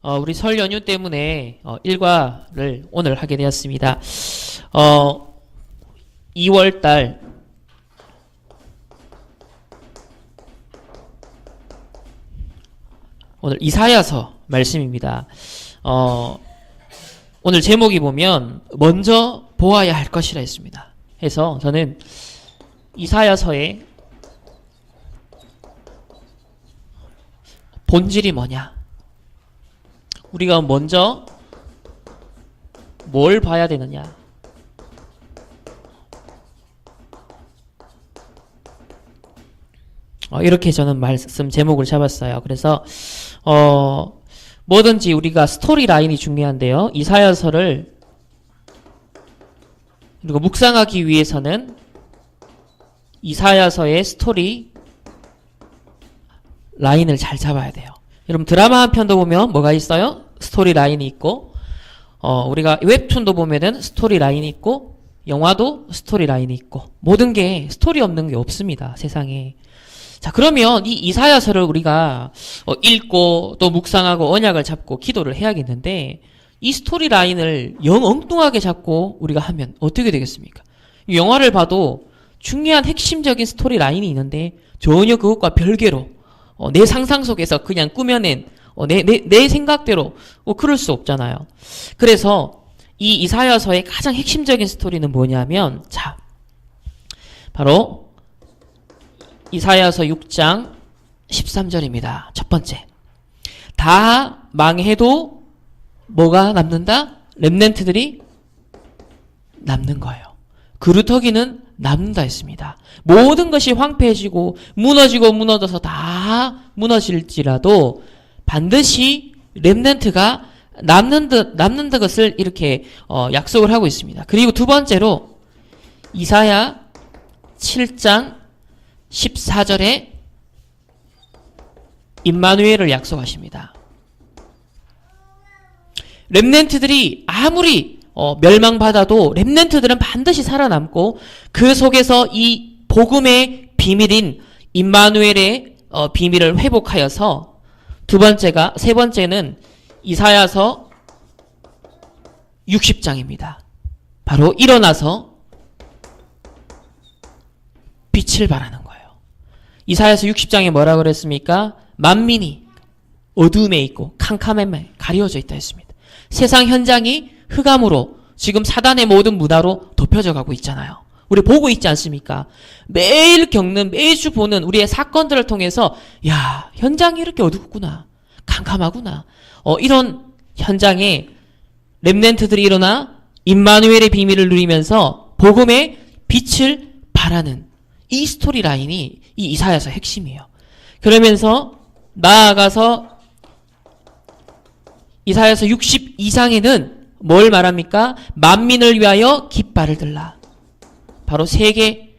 우리 설 연휴 때문에 일과를 오늘 하게 되었습니다. 2월달 오늘 이사야서 말씀입니다. 오늘 제목이 보면 먼저 보아야 할 것이라 했습니다. 해서 저는 이사야서의 본질이 뭐냐? 우리가 먼저 뭘 봐야 되느냐? 이렇게 저는 말씀 제목을 잡았어요. 그래서 뭐든지 우리가 스토리 라인이 중요한데요. 이사야서를 그리고 묵상하기 위해서는 이사야서의 스토리 라인을 잘 잡아야 돼요. 여러분 드라마 한 편도 보면 뭐가 있어요? 스토리 라인이 있고 우리가 웹툰도 보면은 스토리 라인이 있고 영화도 스토리 라인이 있고 모든 게 스토리 없는 게 없습니다. 세상에. 자, 그러면 이 이사야서를 우리가 읽고 또 묵상하고 언약을 잡고 기도를 해야겠는데 이 스토리 라인을 영 엉뚱하게 잡고 우리가 하면 어떻게 되겠습니까? 영화를 봐도 중요한 핵심적인 스토리 라인이 있는데 전혀 그것과 별개로 내 상상 속에서 그냥 꾸며낸 내 생각대로 그럴 수 없잖아요. 그래서 이 이사야서의 가장 핵심적인 스토리는 뭐냐면 자, 바로 이사야서 6장 13절입니다. 첫 번째. 다 망해도 뭐가 남는다? 렘넌트들이 남는 거예요. 그루터기는 남는다 했습니다. 모든 것이 황폐해지고 무너져서 다 무너질지라도 반드시 렘넌트가 남는 것을 이렇게 약속을 하고 있습니다. 그리고 두 번째로 이사야 7장 14절에 임마누엘을 약속하십니다. 렘넌트들이 아무리 멸망받아도 렘넌트들은 반드시 살아남고 그 속에서 이 복음의 비밀인 임마누엘의 비밀을 회복하여서 세 번째는 이사야서 60장입니다. 바로 일어나서 빛을 발하는 거예요. 이사야서 60장에 뭐라고 그랬습니까? 만민이 어두움에 있고 캄캄함에 가려져 있다 했습니다. 세상 현장이 흑암으로 지금 사단의 모든 문화로 덮여져 가고 있잖아요. 우리 보고 있지 않습니까? 매일 겪는 매주 보는 우리의 사건들을 통해서 야, 현장이 이렇게 어둡구나. 캄캄하구나. 이런 현장에 렘넌트들이 일어나 임마누엘의 비밀을 누리면서 복음의 빛을 발하는 이 스토리 라인이 이 이사야서 핵심이에요. 그러면서 나아가서 이사야서 62장에는 뭘 말합니까? 만민을 위하여 깃발을 들라. 바로 세계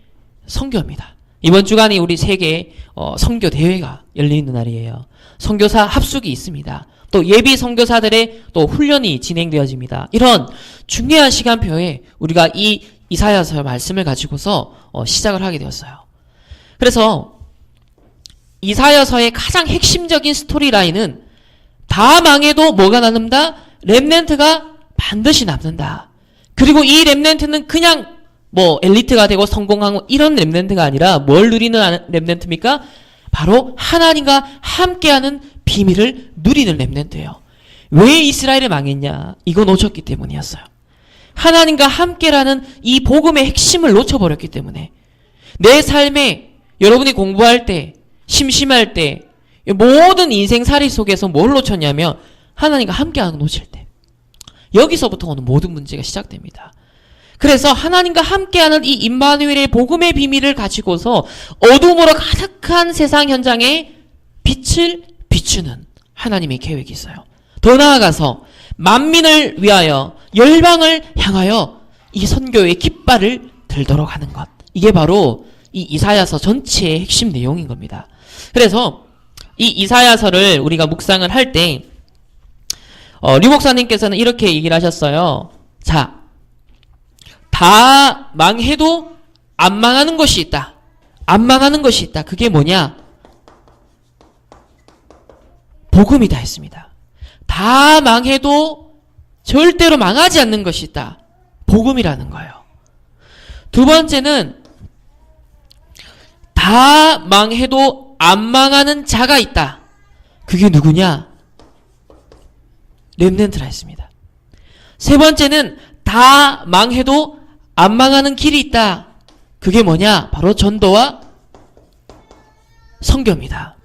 선교입니다. 이번 주간에 우리 세계 선교 대회가 열리는 날이에요. 선교사 합숙이 있습니다. 또 예비 선교사들의 또 훈련이 진행되어집니다. 이런 중요한 시간표에 우리가 이 이사야서 말씀을 가지고서 시작을 하게 되었어요. 그래서 이사야서의 가장 핵심적인 스토리 라인은 다 망해도 뭐가 남는다? 렘넌트가 반드시 남는다. 그리고 이 렘넌트는 그냥 엘리트가 되고 성공하고 이런 렘넌트가 아니라 뭘 누리는 렘넌트입니까? 바로 하나님과 함께하는 비밀을 누리는 렘넌트예요. 왜 이스라엘이 망했냐? 이거 놓쳤기 때문이었어요. 하나님과 함께라는 이 복음의 핵심을 놓쳐버렸기 때문에 내 삶에 여러분이 공부할 때 심심할 때 모든 인생살이 속에서 뭘 놓쳤냐면 하나님과 함께하는 거 놓칠 때 여기서부터 오는 모든 문제가 시작됩니다. 그래서 하나님과 함께하는 이 임마누엘의 복음의 비밀을 가지고서 어둠으로 가득한 세상 현장에 빛을 비추는 하나님의 계획이 있어요. 더 나아가서 만민을 위하여 열방을 향하여 이 선교의 깃발을 들도록 하는 것. 이게 바로 이 이사야서 전체의 핵심 내용인 겁니다. 그래서 이 이사야서를 우리가 묵상을 할 때 류 목사님께서는 이렇게 얘기를 하셨어요. 자, 다 망해도 안 망하는 것이 있다. 안 망하는 것이 있다. 그게 뭐냐? 복음이다 했습니다. 다 망해도 절대로 망하지 않는 것이 있다. 복음이라는 거예요. 두 번째는 다 망해도 안 망하는 자가 있다. 그게 누구냐? 렘넌트라 했습니다. 세 번째는 다 망해도 안 망하는 길이 있다. 그게 뭐냐? 바로 전도와 선교입니다.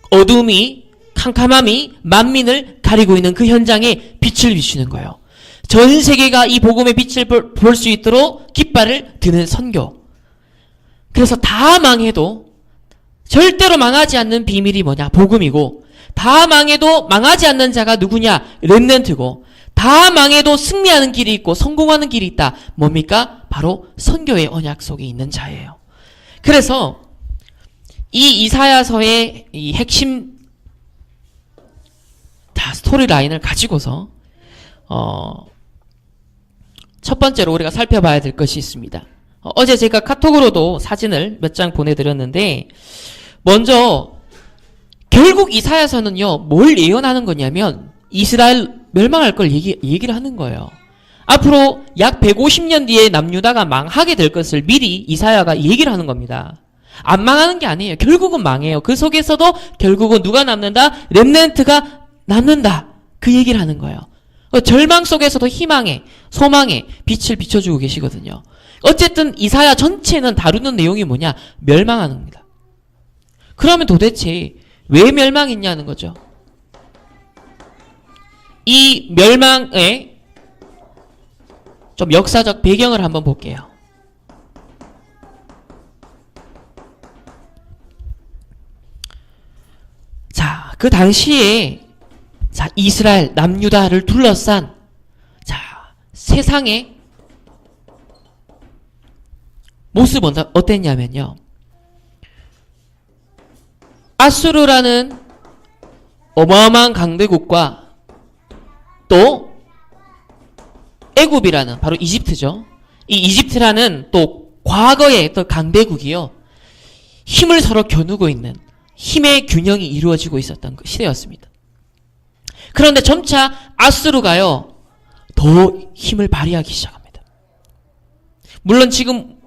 어둠이, 캄캄함이 만민을 가리고 있는 그 현장에 빛을 비추는 거예요. 전 세계가 이 복음의 빛을 볼 수 있도록 깃발을 드는 선교. 그래서 다 망해도 절대로 망하지 않는 비밀이 뭐냐? 복음이고, 다 망해도 망하지 않는 자가 누구냐? 렘넌트고, 다 망해도 승리하는 길이 있고 성공하는 길이 있다. 뭡니까? 바로 선교의 언약 속에 있는 자예요. 그래서 이 이사야서의 이 핵심 스토리 라인을 가지고서 첫 번째로 우리가 살펴봐야 될 것이 있습니다. 어제 제가 카톡으로도 사진을 몇 장 보내드렸는데, 먼저 결국 이사야서는요 뭘 예언하는 거냐면 이스라엘 멸망할 걸 얘기를 하는 거예요. 앞으로 약 150년 뒤에 남유다가 망하게 될 것을 미리 이사야가 얘기를 하는 겁니다. 안 망하는 게 아니에요. 결국은 망해요. 그 속에서도 결국은 누가 남는다? 렘넌트가 남는다. 그 얘기를 하는 거예요. 절망 속에서도 희망의, 소망의 빛을 비춰주고 계시거든요. 어쨌든 이사야 전체는 다루는 내용이 뭐냐? 멸망하는 겁니다. 그러면 도대체 왜 멸망했냐는 거죠. 이 멸망의 좀 역사적 배경을 한번 볼게요. 자, 그 당시에 이스라엘, 남유다를 둘러싼 세상의 모습은 어땠냐면요. 아수르라는 어마어마한 강대국과 또 애굽이라는 바로 이집트죠. 이 이집트라는 또 과거의 또 강대국이요. 힘을 서로 겨누고 있는 힘의 균형이 이루어지고 있었던 그 시대였습니다. 그런데 점차 아수르가요. 더 힘을 발휘하기 시작합니다. 물론 지금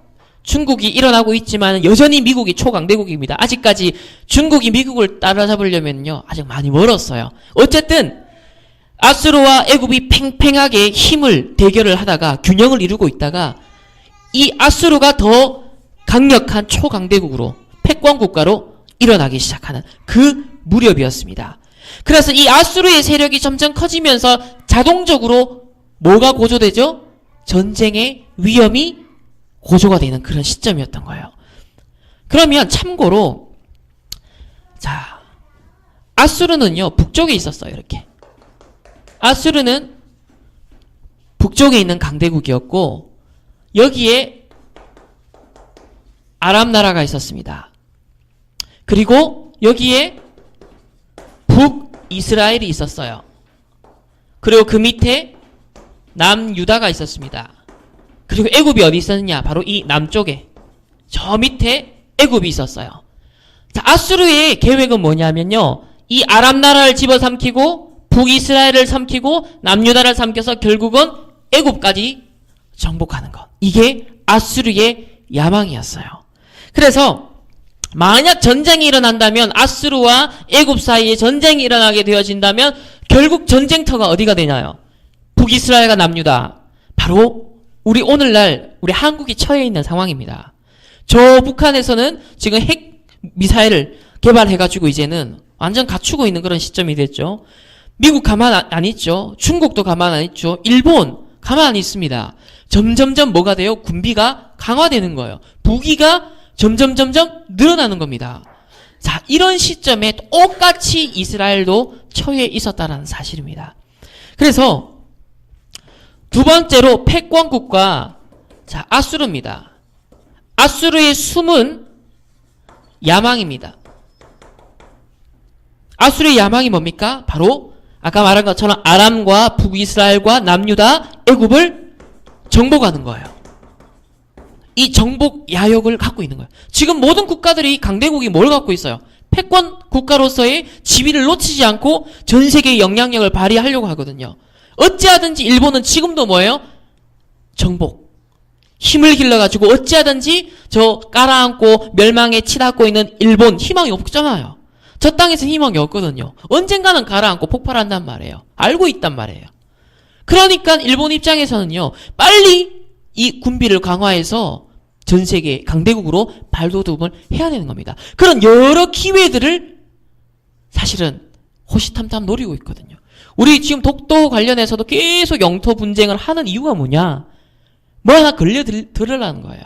중국이 일어나고 있지만 여전히 미국이 초강대국입니다. 아직까지 중국이 미국을 따라잡으려면요. 아직 많이 멀었어요. 어쨌든 아수르와 애굽이 팽팽하게 힘을 대결을 하다가 균형을 이루고 있다가 이 아수르가 더 강력한 초강대국으로 패권국가로 일어나기 시작하는 그 무렵이었습니다. 그래서 이 아수르의 세력이 점점 커지면서 자동적으로 뭐가 고조되죠? 전쟁의 위험이 고조가 되는 그런 시점이었던 거예요. 그러면 참고로 아수르는요 북쪽에 있었어요. 이렇게 아수르는 북쪽에 있는 강대국이었고 여기에 아람 나라가 있었습니다. 그리고 여기에 북이스라엘이 있었어요. 그리고 그 밑에 남유다가 있었습니다. 그리고 애굽이 어디 있었느냐? 바로 이 남쪽에 저 밑에 애굽이 있었어요. 아수르의 계획은 뭐냐면요. 이 아람 나라를 집어삼키고 북이스라엘을 삼키고 남유다를 삼켜서 결국은 애굽까지 정복하는 것. 이게 아수르의 야망이었어요. 그래서 만약 전쟁이 일어난다면 아수르와 애굽 사이에 전쟁이 일어나게 되어진다면 결국 전쟁터가 어디가 되나요? 북이스라엘과 남유다. 바로 우리 오늘날 우리 한국이 처해 있는 상황입니다. 저 북한에서는 지금 핵 미사일을 개발해가지고 이제는 완전 갖추고 있는 그런 시점이 됐죠. 미국 가만 안 있죠. 중국도 가만 안 있죠. 일본 가만 안 있습니다. 점점점 뭐가 돼요? 군비가 강화되는 거예요. 무기가 점점점 늘어나는 겁니다. 이런 시점에 똑같이 이스라엘도 처해 있었다는 사실입니다. 그래서 두 번째로 패권국가 아수르입니다. 아수르의 숨은 야망입니다. 아수르의 야망이 뭡니까? 바로 아까 말한 것처럼 아람과 북이스라엘과 남유다, 애굽을 정복하는 거예요. 이 정복 야욕을 갖고 있는 거예요. 지금 모든 국가들이 강대국이 뭘 갖고 있어요? 패권 국가로서의 지위를 놓치지 않고 전 세계의 영향력을 발휘하려고 하거든요. 어찌하든지 일본은 지금도 뭐예요? 정복. 힘을 길러가지고 어찌하든지 저 깔아앉고 멸망에 치닫고 있는 일본 희망이 없잖아요. 저 땅에서 희망이 없거든요. 언젠가는 가라앉고 폭발한단 말이에요. 알고 있단 말이에요. 그러니까 일본 입장에서는요, 빨리 이 군비를 강화해서 전 세계 강대국으로 발돋움을 해야 되는 겁니다. 그런 여러 기회들을 사실은 호시탐탐 노리고 있거든요. 우리 지금 독도 관련해서도 계속 영토 분쟁을 하는 이유가 뭐냐? 뭐 하나 걸려들으라는 거예요.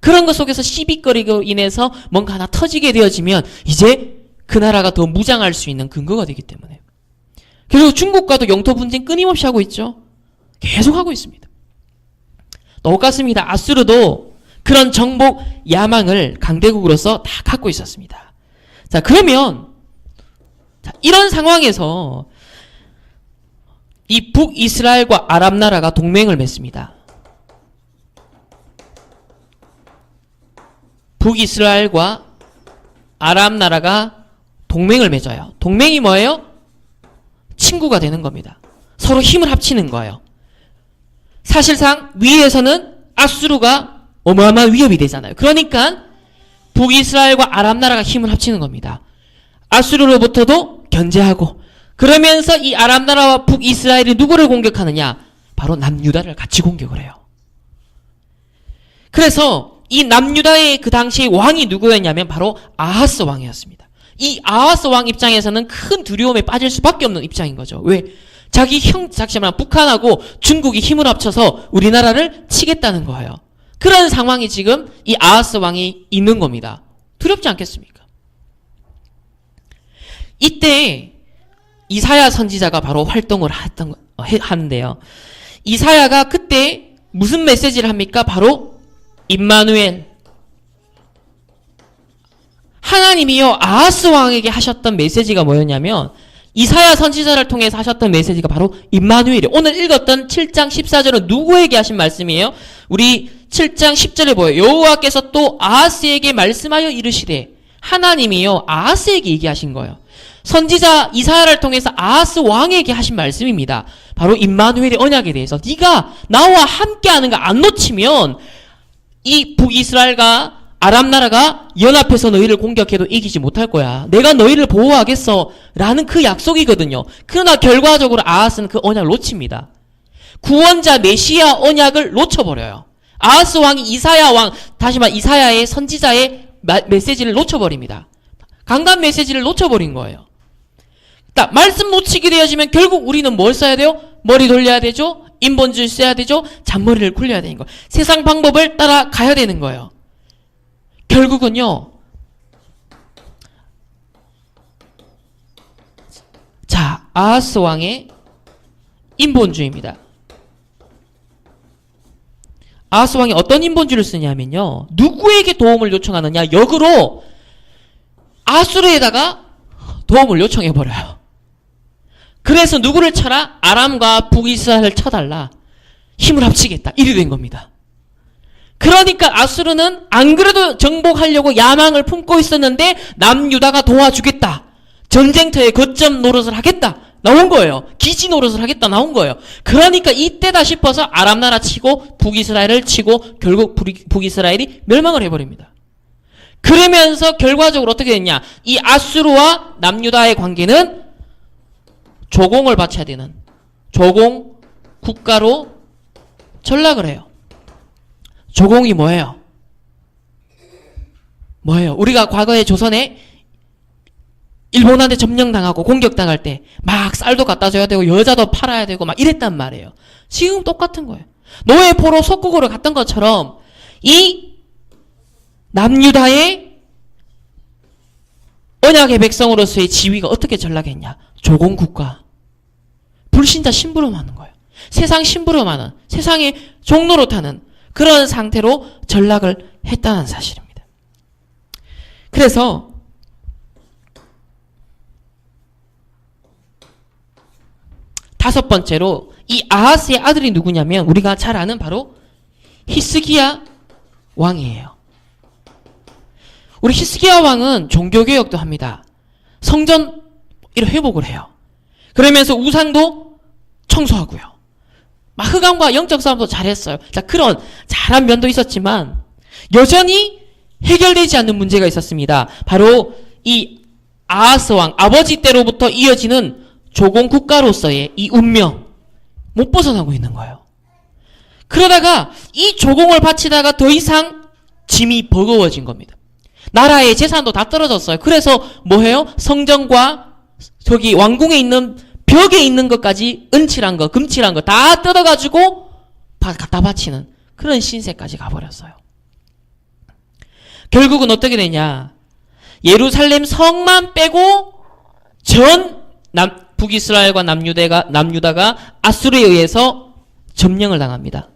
그런 것 속에서 시비거리로 인해서 뭔가 하나 터지게 되어지면 이제 그 나라가 더 무장할 수 있는 근거가 되기 때문에. 그리고 중국과도 영토 분쟁 끊임없이 하고 있죠. 계속 하고 있습니다. 똑같습니다. 아수르도 그런 정복 야망을 강대국으로서 다 갖고 있었습니다. 자, 그러면 이런 상황에서 이 북이스라엘과 아랍 나라가 동맹을 맺습니다. 북이스라엘과 아랍 나라가 동맹을 맺어요. 동맹이 뭐예요? 친구가 되는 겁니다. 서로 힘을 합치는 거예요. 사실상 위에서는 아수르가 어마어마한 위협이 되잖아요. 그러니까 북이스라엘과 아랍 나라가 힘을 합치는 겁니다. 아수르로부터도 견제하고, 그러면서 이 아랍 나라와 북이스라엘이 누구를 공격하느냐? 바로 남유다를 같이 공격을 해요. 그래서 이 남유다의 그 당시 왕이 누구였냐면 바로 아하스 왕이었습니다. 이 아하스 왕 입장에서는 큰 두려움에 빠질 수밖에 없는 입장인 거죠. 왜? 자기 잠시만 북한하고 중국이 힘을 합쳐서 우리나라를 치겠다는 거예요. 그런 상황이 지금 이 아하스 왕이 있는 겁니다. 두렵지 않겠습니까? 이때 이사야 선지자가 바로 활동을 하는데요. 이사야가 그때 무슨 메시지를 합니까? 바로 임마누엘, 하나님이요 아하스 왕에게 하셨던 메시지가 뭐였냐면, 이사야 선지자를 통해서 하셨던 메시지가 바로 임마누엘이에요. 오늘 읽었던 7장 14절은 누구에게 하신 말씀이에요? 우리 7장 10절에 보여요. 여호와께서 또 아하스에게 말씀하여 이르시되, 하나님이요 아하스에게 얘기하신 거예요. 선지자 이사야를 통해서 아하스 왕에게 하신 말씀입니다. 바로 임마누엘의 언약에 대해서, 네가 나와 함께하는 거 안 놓치면 이 북이스라엘과 아랍 나라가 연합해서 너희를 공격해도 이기지 못할 거야. 내가 너희를 보호하겠어. 라는 그 약속이거든요. 그러나 결과적으로 아하스는 그 언약을 놓칩니다. 구원자 메시아 언약을 놓쳐버려요. 아하스 왕이 이사야 왕, 다시 말해 이사야의 선지자의 메시지를 놓쳐버립니다. 강간 메시지를 놓쳐버린 거예요. 말씀 놓치게 되어지면 결국 우리는 뭘 써야 돼요? 머리 돌려야 되죠? 인본주의 써야 되죠? 잔머리를 굴려야 되는 거예요. 세상 방법을 따라가야 되는 거예요. 결국은요, 자, 아하스 왕의 인본주의입니다. 아하스 왕이 어떤 인본주의를 쓰냐면요, 누구에게 도움을 요청하느냐? 역으로 아수르에다가 도움을 요청해버려요. 그래서 누구를 쳐라? 아람과 북이스라엘을 쳐달라. 힘을 합치겠다. 이리 된 겁니다. 그러니까 아수르는 안 그래도 정복하려고 야망을 품고 있었는데 남유다가 도와주겠다. 전쟁터에 거점 노릇을 하겠다. 나온 거예요. 기지 노릇을 하겠다. 나온 거예요. 그러니까 이때다 싶어서 아랍 나라 치고 북이스라엘을 치고 결국 북이스라엘이 멸망을 해버립니다. 그러면서 결과적으로 어떻게 됐냐? 이 아수르와 남유다의 관계는 조공을 바쳐야 되는 조공 국가로 전락을 해요. 조공이 뭐예요? 뭐예요? 우리가 과거에 조선에 일본한테 점령당하고 공격당할 때 막 쌀도 갖다 줘야 되고 여자도 팔아야 되고 막 이랬단 말이에요. 지금 똑같은 거예요. 노예 포로 속국으로 갔던 것처럼 이 남유다의 언약의 백성으로서의 지위가 어떻게 전락했냐? 조공국가. 불신자 심부름하는 거예요. 세상 심부름하는, 세상의 종로로 타는 그런 상태로 전락을 했다는 사실입니다. 그래서 다섯 번째로 이 아하스의 아들이 누구냐면 우리가 잘 아는 바로 히스기야 왕이에요. 우리 히스기야 왕은 종교개혁도 합니다. 성전 이런 회복을 해요. 그러면서 우상도 청소하고요. 막 흑암과 영적 싸움도 잘했어요. 자, 그런 잘한 면도 있었지만 여전히 해결되지 않는 문제가 있었습니다. 바로 이 아하스 왕, 아버지 때로부터 이어지는 조공 국가로서의 이 운명, 못 벗어나고 있는 거예요. 그러다가 이 조공을 바치다가 더 이상 짐이 버거워진 겁니다. 나라의 재산도 다 떨어졌어요. 그래서 뭐 해요? 성전과 저기 왕궁에 있는 벽에 있는 것까지 은칠한 거, 금칠한 거 다 뜯어가지고 갖다 바치는 그런 신세까지 가버렸어요. 결국은 어떻게 되냐? 예루살렘 성만 빼고 전 북이스라엘과 남유다가 아수르에 의해서 점령을 당합니다.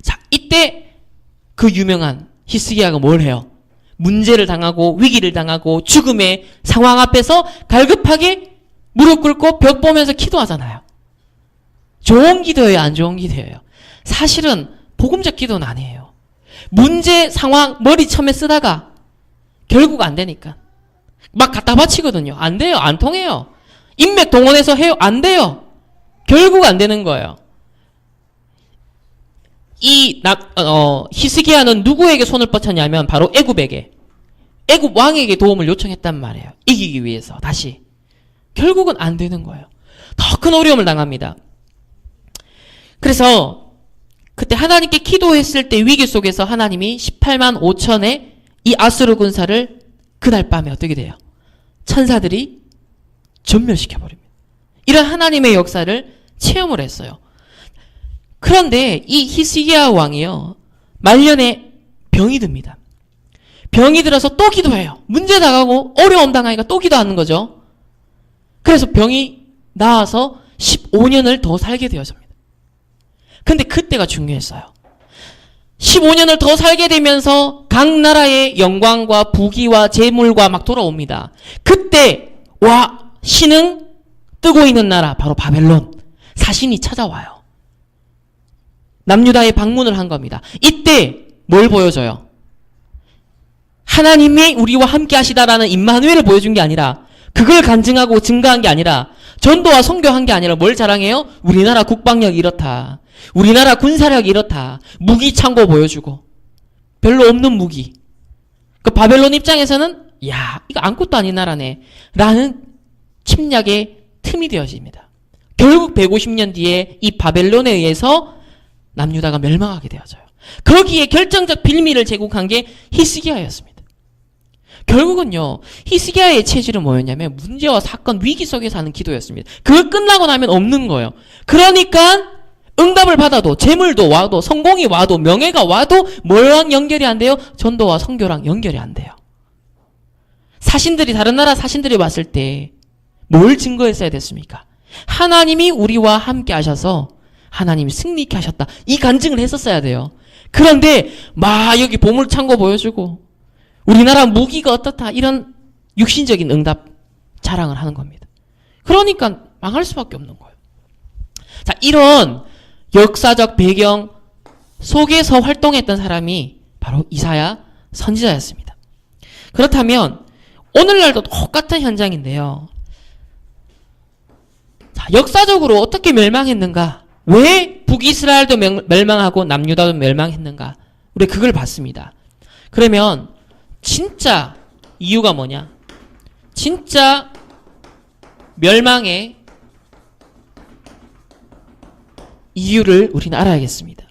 자, 이때 그 유명한 히스기야가 뭘 해요? 문제를 당하고 위기를 당하고 죽음의 상황 앞에서 갈급하게 무릎 꿇고 벽 보면서 기도하잖아요. 좋은 기도예요, 안 좋은 기도예요? 사실은 복음적 기도는 아니에요. 문제 상황 머리첨에 쓰다가 결국 안 되니까 막 갖다 바치거든요. 안 돼요. 안 통해요. 인맥 동원해서 해요. 안 돼요. 결국 안 되는 거예요. 히스기야는 누구에게 손을 뻗쳤냐면 바로 애굽에게, 애굽 왕에게 도움을 요청했단 말이에요. 이기기 위해서 다시. 결국은 안 되는 거예요. 더 큰 어려움을 당합니다. 그래서 그때 하나님께 기도했을 때 위기 속에서 하나님이 18만 5천의 이 아수르 군사를 그날 밤에 어떻게 돼요? 천사들이 전멸시켜버립니다. 이런 하나님의 역사를 체험을 했어요. 그런데 이 히스기야 왕이요, 말년에 병이 듭니다. 병이 들어서 또 기도해요. 문제 당하고 어려움 당하니까 또 기도하는 거죠. 그래서 병이 나아서 15년을 더 살게 되었습니다. 근데 그때가 중요했어요. 15년을 더 살게 되면서 각 나라의 영광과 부귀와 재물과 막 돌아옵니다. 그때 신흥 뜨고 있는 나라 바로 바벨론 사신이 찾아와요. 남유다에 방문을 한 겁니다. 이때 뭘 보여줘요? 하나님이 우리와 함께 하시다라는 임마누엘을 보여준 게 아니라, 그걸 간증하고 증가한 게 아니라, 전도와 선교한 게 아니라 뭘 자랑해요? 우리나라 국방력이 이렇다. 우리나라 군사력이 이렇다. 무기 창고 보여주고. 별로 없는 무기. 그 바벨론 입장에서는 이거 아무것도 아닌 나라네 라는 침략의 틈이 되어집니다. 결국 150년 뒤에 이 바벨론에 의해서 남유다가 멸망하게 되어져요. 거기에 결정적 빌미를 제공한 게 히스기야였습니다. 결국은요, 히스기야의 체질은 뭐였냐면 문제와 사건, 위기 속에서 하는 기도였습니다. 그거 끝나고 나면 없는 거예요. 그러니까 응답을 받아도, 재물도 와도, 성공이 와도, 명예가 와도 뭐랑 연결이 안 돼요? 전도와 선교랑 연결이 안 돼요. 다른 나라 사신들이 왔을 때 뭘 증거했어야 됐습니까? 하나님이 우리와 함께 하셔서 하나님이 승리케 하셨다. 이 간증을 했었어야 돼요. 그런데 여기 보물창고 보여주고 우리나라 무기가 어떻다, 이런 육신적인 응답 자랑을 하는 겁니다. 그러니까 망할 수밖에 없는 거예요. 자, 이런 역사적 배경 속에서 활동했던 사람이 바로 이사야 선지자였습니다. 그렇다면 오늘날도 똑같은 현장인데요. 자, 역사적으로 어떻게 멸망했는가? 왜 북이스라엘도 멸망하고 남유다도 멸망했는가? 우리 그걸 봤습니다. 그러면 진짜 이유가 뭐냐? 진짜 멸망의 이유를 우리는 알아야겠습니다.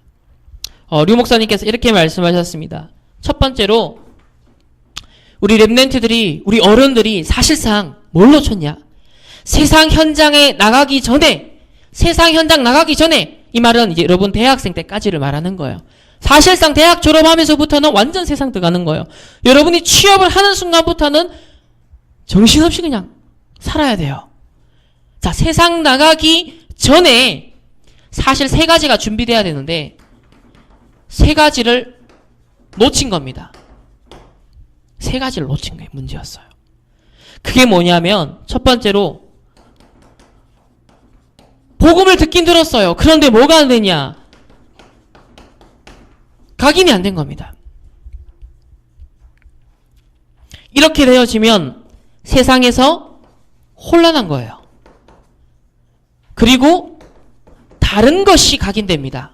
류 목사님께서 이렇게 말씀하셨습니다. 첫 번째로 우리 렘넌트들이, 우리 어른들이 사실상 뭘 놓쳤냐? 세상 현장 나가기 전에, 이 말은 이제 여러분 대학생 때까지를 말하는 거예요. 사실상 대학 졸업하면서부터는 완전 세상 들어가는 거예요. 여러분이 취업을 하는 순간부터는 정신없이 그냥 살아야 돼요. 자, 세상 나가기 전에 사실 3가지가 준비돼야 되는데 3가지를 놓친 겁니다. 3가지를 놓친 게 문제였어요. 그게 뭐냐면 첫 번째로 복음을 듣긴 들었어요. 그런데 뭐가 안 되냐? 각인이 안 된 겁니다. 이렇게 되어지면 세상에서 혼란한 거예요. 그리고 다른 것이 각인됩니다.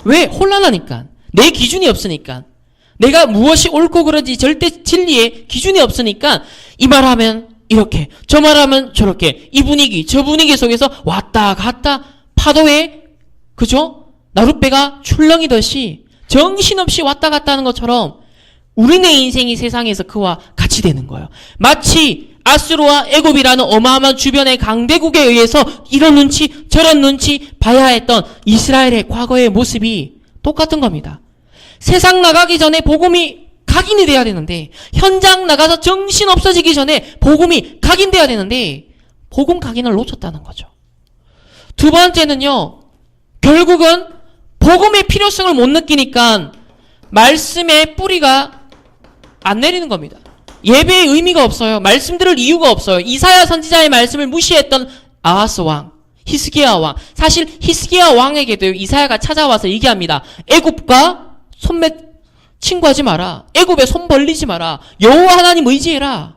왜? 혼란하니까. 내 기준이 없으니까. 내가 무엇이 옳고 그러지 절대 진리의 기준이 없으니까 이 말하면 이렇게, 저 말하면 저렇게, 이 분위기, 저 분위기 속에서 왔다 갔다 파도에, 그죠? 나룻배가 출렁이듯이 정신없이 왔다 갔다 하는 것처럼 우리네 인생이 세상에서 그와 같이 되는 거예요. 마치 아수르와 애굽이라는 어마어마한 주변의 강대국에 의해서 이런 눈치 저런 눈치 봐야 했던 이스라엘의 과거의 모습이 똑같은 겁니다. 세상 나가기 전에 복음이 각인이 돼야 되는데, 현장 나가서 정신 없어지기 전에 복음이 각인돼야 되는데 복음 각인을 놓쳤다는 거죠. 두 번째는요, 결국은 복음의 필요성을 못 느끼니까 말씀의 뿌리가 안 내리는 겁니다. 예배의 의미가 없어요. 말씀 들을 이유가 없어요. 이사야 선지자의 말씀을 무시했던 아하스 왕, 히스기야 왕. 사실 히스기야 왕에게도 이사야가 찾아와서 얘기합니다. 애굽과 손 친구하지 마라. 애굽에 손 벌리지 마라. 여호와 하나님 의지해라.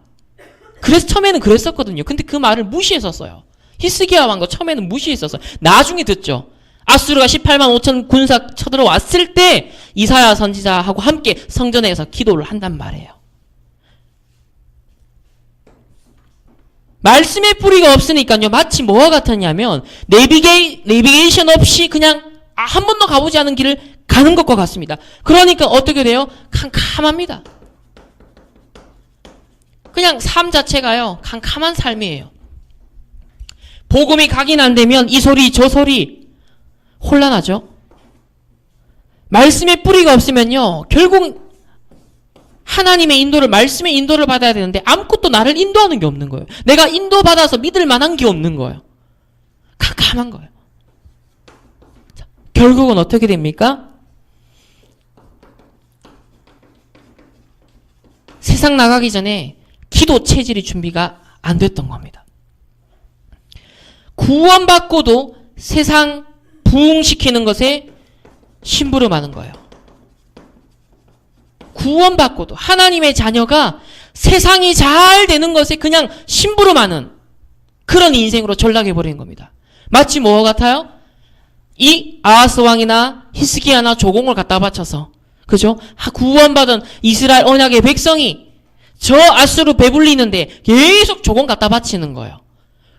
그래서 처음에는 그랬었거든요. 근데 그 말을 무시했었어요. 히스기야 왕도 처음에는 무시했었어요. 나중에 듣죠. 아수르가 18만 5천 군사 쳐들어왔을 때 이사야 선지자하고 함께 성전에서 기도를 한단 말이에요. 말씀의 뿌리가 없으니까요. 마치 뭐와 같았냐면 내비게이션 없이 그냥 한 번도 가보지 않은 길을 가는 것과 같습니다. 그러니까 어떻게 돼요? 캄캄합니다. 그냥 삶 자체가요. 캄캄한 삶이에요. 복음이 각인 안 되면 이 소리 저 소리 혼란하죠. 말씀의 뿌리가 없으면요. 결국 하나님의 인도를, 말씀의 인도를 받아야 되는데 아무것도 나를 인도하는 게 없는 거예요. 내가 인도받아서 믿을 만한 게 없는 거예요. 캄캄한 거예요. 자, 결국은 어떻게 됩니까? 세상 나가기 전에 기도 체질이 준비가 안 됐던 겁니다. 구원받고도 세상 부흥시키는 것에 심부름하는 거예요. 구원받고도 하나님의 자녀가 세상이 잘 되는 것에 그냥 심부름하는 그런 인생으로 전락해버리는 겁니다. 마치 뭐와 같아요? 이 아하스 왕이나 히스기야나 조공을 갖다 바쳐서, 그죠? 구원받은 이스라엘 언약의 백성이 저 아수르 배불리는데 계속 조공 갖다 바치는 거예요.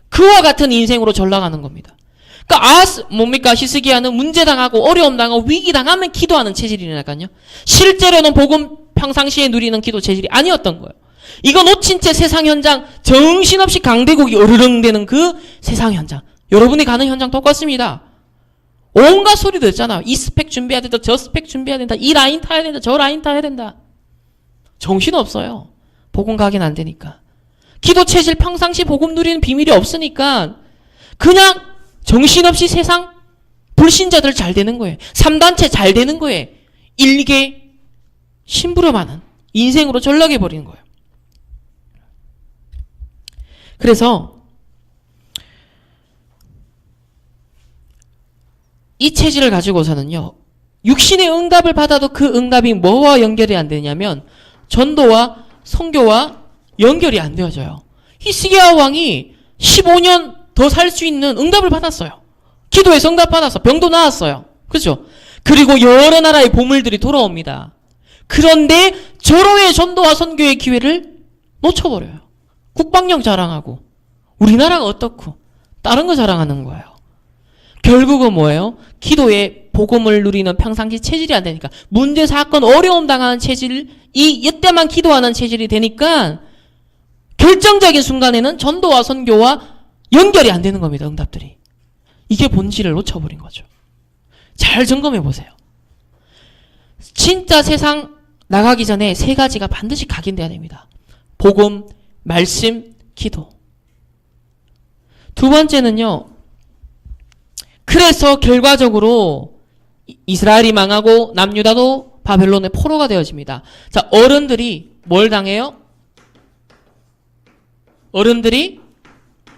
그와 같은 인생으로 전락하는 겁니다. 그러니까 히스기야는 문제당하고 어려움당하고 위기당하면 기도하는 체질이라니까요. 실제로는 복음 평상시에 누리는 기도 체질이 아니었던 거예요. 이거 놓친 채 세상 현장, 정신없이 강대국이 으르렁대는 그 세상 현장. 여러분이 가는 현장 똑같습니다. 온갖 소리 듣잖아. 이 스펙 준비해야 된다, 저 스펙 준비해야 된다, 이 라인 타야 된다, 저 라인 타야 된다. 정신없어요. 복음 각인 안 되니까. 기도 체질 평상시 복음 누리는 비밀이 없으니까 그냥 정신없이 세상 불신자들 잘 되는 거예요. 3단체 잘 되는 거예요. 일개 심부름하는 인생으로 전락해버리는 거예요. 그래서 이 체질을 가지고서는요, 육신의 응답을 받아도 그 응답이 뭐와 연결이 안 되냐면 전도와 선교와 연결이 안 되어져요. 히스기야 왕이 15년 더 살 수 있는 응답을 받았어요. 기도에서 응답 받았어. 병도 나았어요. 그죠? 그리고 여러 나라의 보물들이 돌아옵니다. 그런데 절호의 전도와 선교의 기회를 놓쳐버려요. 국방력 자랑하고 우리나라가 어떻고 다른 거 자랑하는 거예요. 결국은 뭐예요? 기도에 복음을 누리는 평상시 체질이 안 되니까, 문제 사건 어려움 당하는 체질, 이때만 기도하는 체질이 되니까 결정적인 순간에는 전도와 선교와 연결이 안 되는 겁니다. 응답들이. 이게 본질을 놓쳐버린 거죠. 잘 점검해 보세요. 진짜 세상 나가기 전에 세 가지가 반드시 각인돼야 됩니다. 복음, 말씀, 기도. 두 번째는요, 그래서 결과적으로 이스라엘이 망하고 남유다도 바벨론의 포로가 되어집니다. 자, 어른들이 뭘 당해요? 어른들이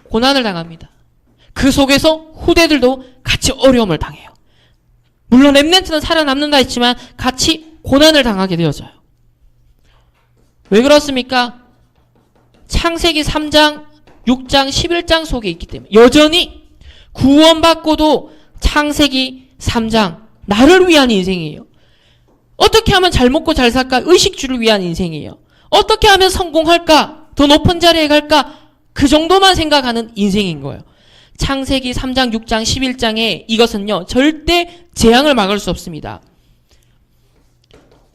고난을 당합니다. 그 속에서 후대들도 같이 어려움을 당해요. 물론 렘넌트는 살아남는다 했지만 같이 고난을 당하게 되어져요. 왜 그렇습니까? 창세기 3장, 6장, 11장 속에 있기 때문에 여전히 구원받고도 창세기 3장 나를 위한 인생이에요. 어떻게 하면 잘 먹고 잘 살까? 의식주를 위한 인생이에요. 어떻게 하면 성공할까? 더 높은 자리에 갈까? 그 정도만 생각하는 인생인 거예요. 창세기 3장, 6장, 11장에 이것은요, 절대 재앙을 막을 수 없습니다.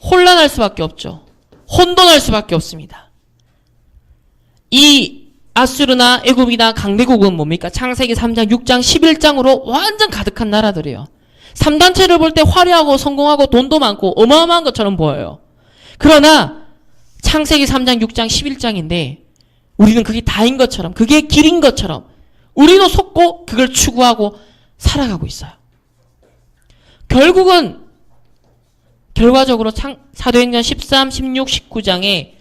혼란할 수밖에 없죠. 혼돈할 수밖에 없습니다. 이 아수르나 애굽이나 강대국은 뭡니까? 창세기 3장, 6장, 11장으로 완전 가득한 나라들이에요. 3단체를 볼 때 화려하고 성공하고 돈도 많고 어마어마한 것처럼 보여요. 그러나 창세기 3장, 6장, 11장인데 우리는 그게 다인 것처럼, 그게 길인 것처럼 우리도 속고 그걸 추구하고 살아가고 있어요. 결과적으로 사도행전 13, 16, 19장에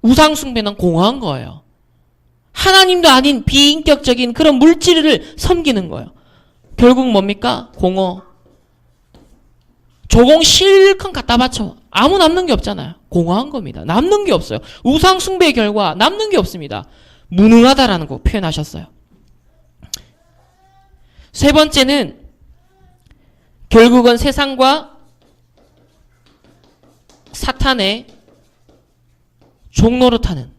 우상숭배는 공허한 거예요. 하나님도 아닌 비인격적인 그런 물질을 섬기는 거예요. 결국 뭡니까? 공허. 조공 실컷 갖다 바쳐. 아무 남는 게 없잖아요. 공허한 겁니다. 남는 게 없어요. 우상숭배의 결과 남는 게 없습니다. 무능하다라는 거 표현하셨어요. 세 번째는 결국은 세상과 사탄의 종노릇하는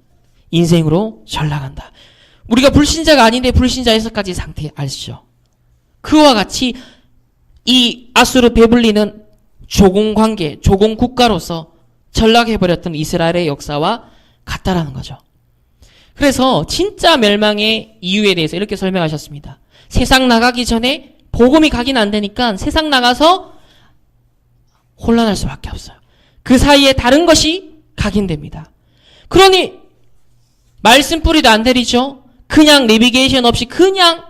인생으로 전락한다. 우리가 불신자가 아닌데 불신자에서까지 상태 아시죠? 그와 같이 이 아수르 베블리는 조공관계, 조공국가로서 전락해버렸던 이스라엘의 역사와 같다라는 거죠. 그래서 진짜 멸망의 이유에 대해서 이렇게 설명하셨습니다. 세상 나가기 전에 복음이 가긴 안 되니까 세상 나가서 혼란할 수밖에 없어요. 그 사이에 다른 것이 각인됩니다. 그러니 말씀 뿌리도 안 내리죠. 그냥 내비게이션 없이 그냥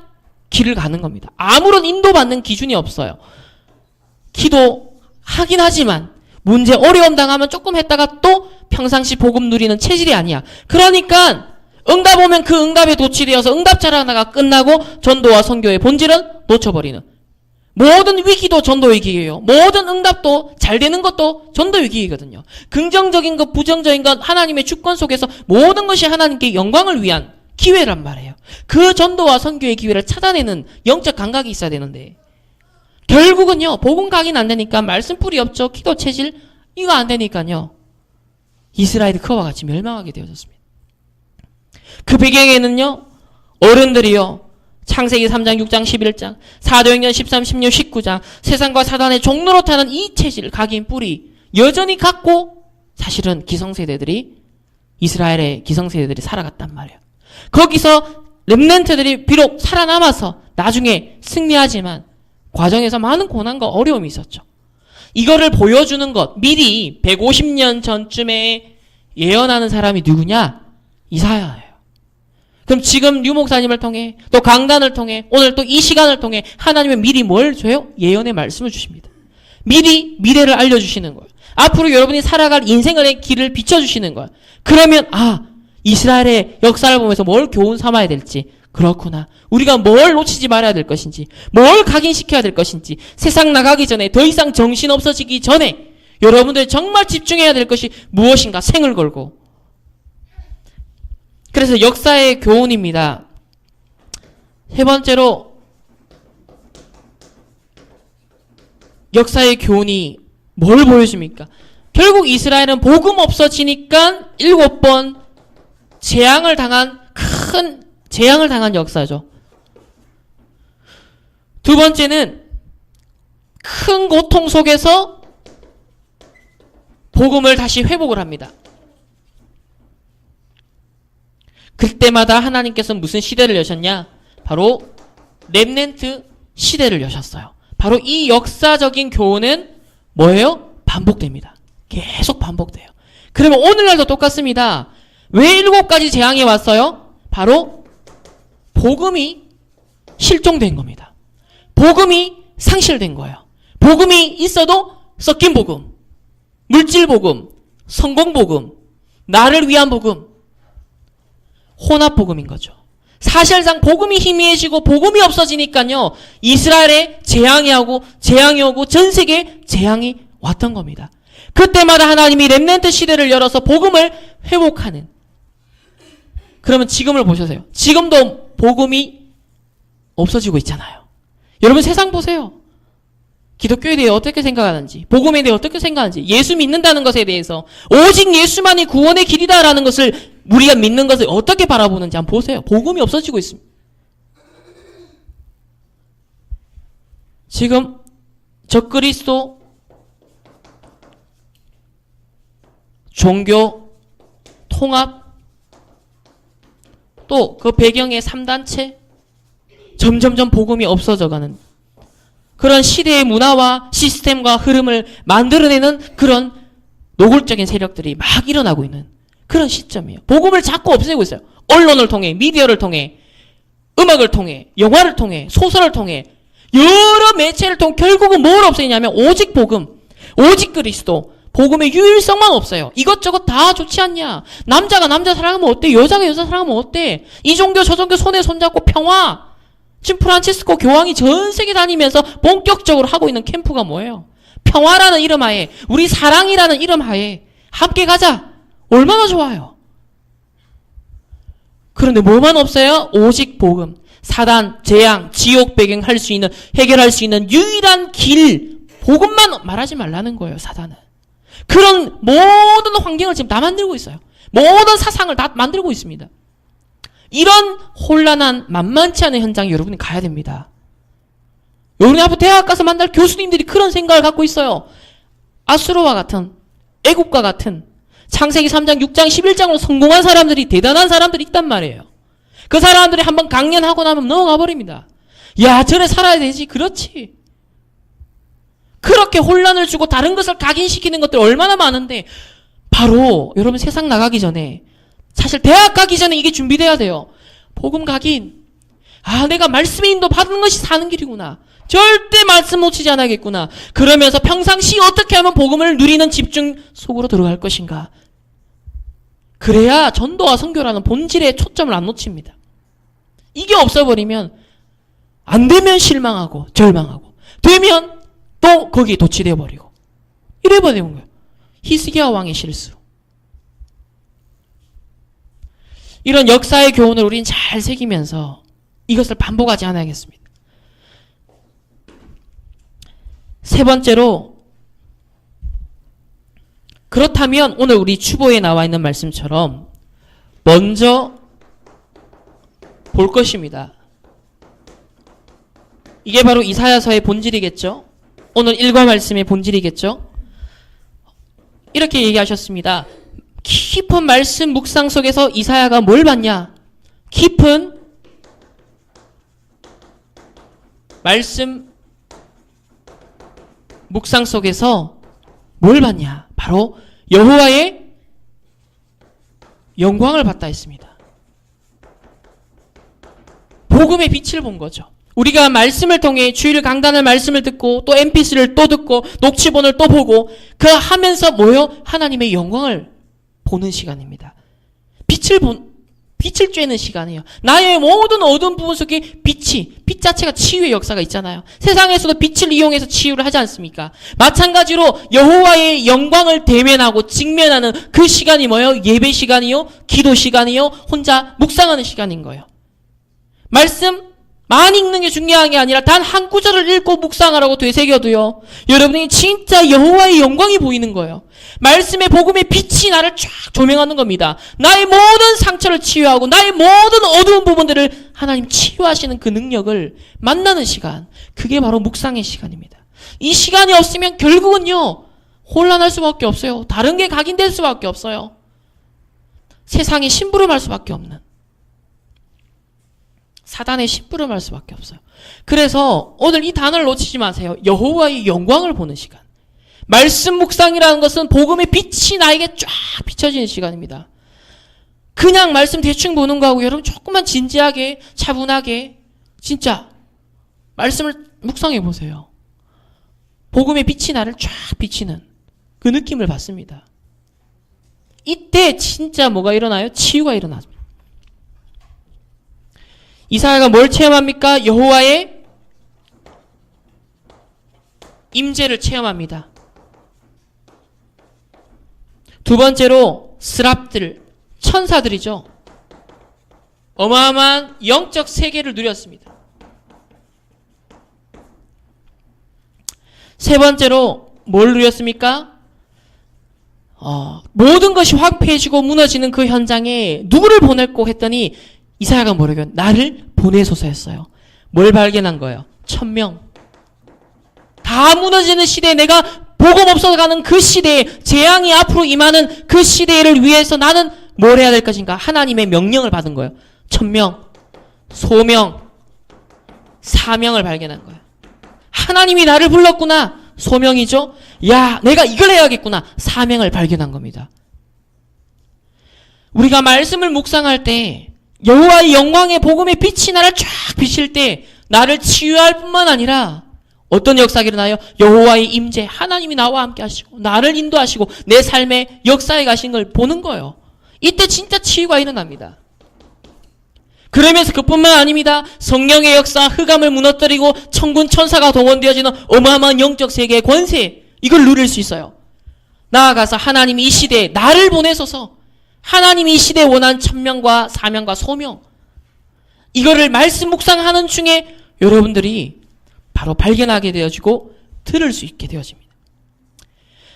길을 가는 겁니다. 아무런 인도받는 기준이 없어요. 기도하긴 하지만 문제 어려움 당하면 조금 했다가 또 평상시 복음 누리는 체질이 아니야. 그러니까 응답 오면 그 응답에 도취되어서 응답잘 하나가 끝나고 전도와 선교의 본질은 놓쳐버리는. 모든 위기도 전도 위기예요. 모든 응답도 잘 되는 것도 전도 위기이거든요. 긍정적인 것, 부정적인 것, 하나님의 주권 속에서 모든 것이 하나님께 영광을 위한 기회란 말이에요. 그 전도와 선교의 기회를 찾아내는 영적 감각이 있어야 되는데 결국은요, 복음 각인 안 되니까 말씀풀이 없죠. 기도 체질 이거 안 되니까요, 이스라엘이 그와 같이 멸망하게 되어졌습니다. 그 배경에는요, 어른들이요, 창세기 3장, 6장, 11장, 사도행전 13, 16, 19장 세상과 사단의 종로로 타는 이 체질, 각인 뿌리 여전히 갖고 사실은 기성세대들이, 이스라엘의 기성세대들이 살아갔단 말이에요. 거기서 렘넌트들이 비록 살아남아서 나중에 승리하지만 과정에서 많은 고난과 어려움이 있었죠. 이거를 보여주는 것, 미리 150년 전쯤에 예언하는 사람이 누구냐? 이사야예요. 그럼 지금 유 목사님을 통해 또 강단을 통해 오늘 또 이 시간을 통해 하나님은 미리 뭘 줘요? 예언의 말씀을 주십니다. 미리 미래를 알려주시는 거예요. 앞으로 여러분이 살아갈 인생의 길을 비춰주시는 거예요. 그러면 이스라엘의 역사를 보면서 뭘 교훈 삼아야 될지, 그렇구나, 우리가 뭘 놓치지 말아야 될 것인지, 뭘 각인시켜야 될 것인지, 세상 나가기 전에, 더 이상 정신 없어지기 전에 여러분들 정말 집중해야 될 것이 무엇인가 생을 걸고. 그래서 역사의 교훈입니다. 세 번째로 역사의 교훈이 뭘 보여줍니까? 결국 이스라엘은 복음 없어지니까 7번 재앙을 당한, 큰 재앙을 당한 역사죠. 두 번째는 큰 고통 속에서 복음을 다시 회복을 합니다. 그때마다 하나님께서 무슨 시대를 여셨냐? 바로 렘넌트 시대를 여셨어요. 바로 이 역사적인 교훈은 뭐예요? 반복됩니다. 계속 반복돼요. 그러면 오늘날도 똑같습니다. 왜 7가지 재앙이 왔어요? 바로 복음이 실종된 겁니다. 복음이 상실된 거예요. 복음이 있어도 섞인 복음, 물질 복음, 성공 복음, 나를 위한 복음, 혼합 복음인 거죠. 사실상 복음이 희미해지고 복음이 없어지니까요, 이스라엘에 재앙이 오고 전 세계에 재앙이 왔던 겁니다. 그때마다 하나님이 렘넌트 시대를 열어서 복음을 회복하는, 그러면 지금을 보셔서요. 지금도 복음이 없어지고 있잖아요. 여러분 세상 보세요. 기독교에 대해 어떻게 생각하는지, 복음에 대해 어떻게 생각하는지, 예수 믿는다는 것에 대해서 오직 예수만이 구원의 길이다라는 것을 우리가 믿는 것을 어떻게 바라보는지 한번 보세요. 복음이 없어지고 있습니다. 지금 적그리스도 종교 통합 또 그 배경의 3단체 점점점 복음이 없어져가는 그런 시대의 문화와 시스템과 흐름을 만들어내는 그런 노골적인 세력들이 막 일어나고 있는 그런 시점이에요. 복음을 자꾸 없애고 있어요. 언론을 통해, 미디어를 통해, 음악을 통해, 영화를 통해, 소설을 통해, 여러 매체를 통해 결국은 뭘 없애냐면 오직 복음, 오직 그리스도, 복음의 유일성만 없어요. 이것저것 다 좋지 않냐? 남자가 남자 사랑하면 어때? 여자가 여자 사랑하면 어때? 이 종교 저 종교 손에 손잡고 평화. 지금 프란치스코 교황이 전 세계 다니면서 본격적으로 하고 있는 캠프가 뭐예요? 평화라는 이름 하에, 우리 사랑이라는 이름 하에 함께 가자. 얼마나 좋아요. 그런데 뭐만 없어요? 오직 복음. 사단, 재앙, 지옥 배경할 수 있는, 해결할 수 있는 유일한 길, 복음만 말하지 말라는 거예요, 사단은. 그런 모든 환경을 지금 다 만들고 있어요. 모든 사상을 다 만들고 있습니다. 이런 혼란한 만만치 않은 현장에 여러분이 가야 됩니다. 여러분이 앞으로 대학 가서 만날 교수님들이 그런 생각을 갖고 있어요. 아수르와 같은, 애국과 같은, 창세기 3장, 6장, 11장으로 성공한 사람들이, 대단한 사람들이 있단 말이에요. 그 사람들이 한번 강연하고 나면 넘어가 버립니다. 야, 저래 살아야 되지. 그렇지. 그렇게 혼란을 주고 다른 것을 각인시키는 것들 얼마나 많은데, 바로 여러분 세상 나가기 전에, 사실 대학 가기 전에 이게 준비돼야 돼요. 복음 각인. 아, 내가 말씀의 인도 받는 것이 사는 길이구나. 절대 말씀 놓치지 않아야겠구나. 그러면서 평상시 어떻게 하면 복음을 누리는 집중 속으로 들어갈 것인가. 그래야 전도와 선교라는 본질의 초점을 안 놓칩니다. 이게 없어버리면 안 되면 실망하고 절망하고 되면 또 거기에 도취되어 버리고 이래버리는 거예요. 히스기야 왕의 실수. 이런 역사의 교훈을 우리는 잘 새기면서 이것을 반복하지 않아야겠습니다. 세 번째로, 그렇다면 오늘 우리 추보에 나와 있는 말씀처럼 먼저 볼 것입니다. 이게 바로 이사야서의 본질이겠죠? 오늘 일과 말씀의 본질이겠죠? 이렇게 얘기하셨습니다. 깊은 말씀 묵상 속에서 이사야가 뭘 봤냐? 깊은 말씀 묵상 속에서 뭘 봤냐? 바로 여호와의 영광을 봤다 했습니다. 복음의 빛을 본 거죠. 우리가 말씀을 통해 주일 강단을 말씀을 듣고 또 mp3를 또 듣고 녹취본을 또 보고 그 하면서 뭐요? 하나님의 영광을 보는 시간입니다. 빛을 쬐는 시간이에요. 나의 모든 어두운 부분 속에 빛 자체가 치유의 역사가 있잖아요. 세상에서도 빛을 이용해서 치유를 하지 않습니까? 마찬가지로 여호와의 영광을 대면하고 직면하는 그 시간이 뭐예요? 예배 시간이요? 기도 시간이요? 혼자 묵상하는 시간인 거예요. 말씀 많이 읽는 게 중요한 게 아니라 단 한 구절을 읽고 묵상하라고 되새겨도요. 여러분이 진짜 여호와의 영광이 보이는 거예요. 말씀의 복음의 빛이 나를 쫙 조명하는 겁니다. 나의 모든 상처를 치유하고 나의 모든 어두운 부분들을 하나님 치유하시는 그 능력을 만나는 시간. 그게 바로 묵상의 시간입니다. 이 시간이 없으면 결국은요. 혼란할 수밖에 없어요. 다른 게 각인될 수밖에 없어요. 세상에 심부름할 수밖에 없는. 사단의 심부름할 수밖에 없어요. 그래서 오늘 이 단어를 놓치지 마세요. 여호와의 영광을 보는 시간. 말씀 묵상이라는 것은 복음의 빛이 나에게 쫙 비춰지는 시간입니다. 그냥 말씀 대충 보는 거하고 여러분 조금만 진지하게 차분하게 진짜 말씀을 묵상해 보세요. 복음의 빛이 나를 쫙 비치는 그 느낌을 받습니다. 이때 진짜 뭐가 일어나요? 치유가 일어나죠. 이사야가 뭘 체험합니까? 여호와의 임재를 체험합니다. 두 번째로 스랍들, 천사들이죠. 어마어마한 영적 세계를 누렸습니다. 세 번째로 뭘 누렸습니까? 모든 것이 황폐해지고 무너지는 그 현장에 누구를 보낼고 했더니 이사야가 뭐라고요? 나를 보내소서 했어요. 뭘 발견한 거예요? 1000명. 다 무너지는 시대에, 내가 복음 없어가는 그 시대에, 재앙이 앞으로 임하는 그 시대를 위해서 나는 뭘 해야 될 것인가? 하나님의 명령을 받은 거예요. 1000명, 소명, 사명을 발견한 거예요. 하나님이 나를 불렀구나. 소명이죠. 야, 내가 이걸 해야겠구나. 사명을 발견한 겁니다. 우리가 말씀을 묵상할 때 여호와의 영광의 복음의 빛이 나를 쫙 비칠 때 나를 치유할 뿐만 아니라 어떤 역사가 일어나요? 여호와의 임재, 하나님이 나와 함께 하시고 나를 인도하시고 내 삶의 역사에 가신 걸 보는 거예요. 이때 진짜 치유가 일어납니다. 그러면서 그뿐만 아닙니다. 성령의 역사, 흑암을 무너뜨리고 천군 천사가 동원되어지는 어마어마한 영적 세계의 권세, 이걸 누릴 수 있어요. 나아가서 하나님이 이 시대에 나를 보내소서, 하나님이 이 시대에 원한 천명과 사명과 소명, 이거를 말씀 묵상하는 중에 여러분들이 바로 발견하게 되어지고 들을 수 있게 되어집니다.